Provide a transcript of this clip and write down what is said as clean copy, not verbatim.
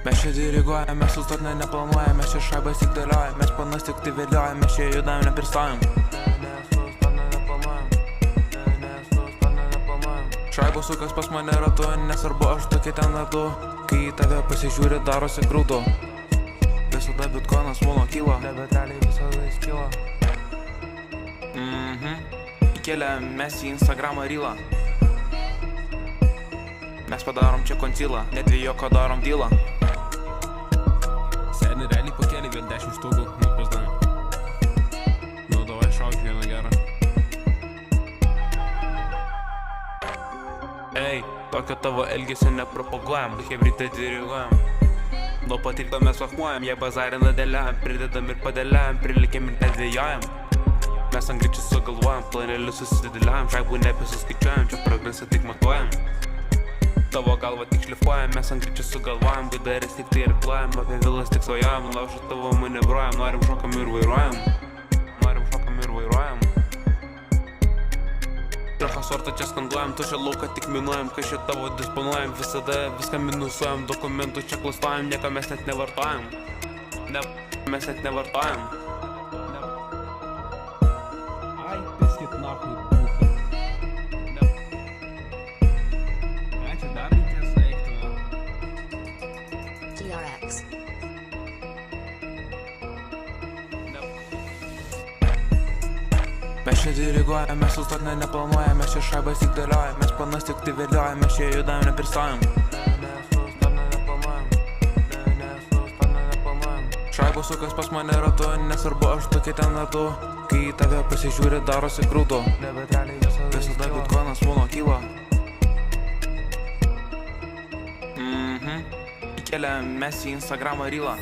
Mes čia diriguojam, mes sustot neplanuojam, mes čia šaibas tik dėliojam, mes panas tik tai vėliojam, mes čia judam nepirstojam. Šaibos sukas pas mane ratu, nesvarbu aš tokie ten ratu, kai į tave pasižiūri darosi grūtų. Visada bitkoinas mulo kyla, bet realiai visada jis kyla. Įkėlė mes į Instagramą rylą. Mes padarom čia koncilą, nedvėjoko darom dylą. Seni realiai pakėlė vėl 10 štukų, nu pasdami. Nu davai šauk vieną gerą. Ei, tokio tavo elgesio nepropaguojam, hebrytą diriguojam. Nuo patirto mes vahmuojam, jei bazarina dėliam, pridedam ir padėliam, prilikiam ir nedvėjojam. Mes ant greičių sugalvojam, planelius susidėliam, šaibų nebesuskaičiuojam, čia progresą tik matuojam. Tavo galvą tik šlifuojam, mes ant greičių sugalvojam, baidaris tik tai irkluojam, apie vilas tik svajojam, laužą tavo manevruojam, norim šokam ir vairuojam. Tracha sortą čia skanduojam, tušę lauką tik minuojam, kai šį tavo disponuojam, visada viską minusuojam, dokumentų čia klastojam, nieko mes net nevartojam. Mes net nevartojam. Ai, piskit nahui būkai. Čia dar reikės eikti. TRX. Mes čia diriguojam, mes sustot neplanuojam, mes čia šaibas tik dėliojam, mes panas tik tai vėliojam, mes čia judam nepirstojam. Šaibos sukas pas mane ratu, nesvarbu aš tokie ten ratu, kai į tave pasižiūri darosi grūtų. Visada bitkoinas mulo kyla. Įkėlė mes į Instagramą rylą.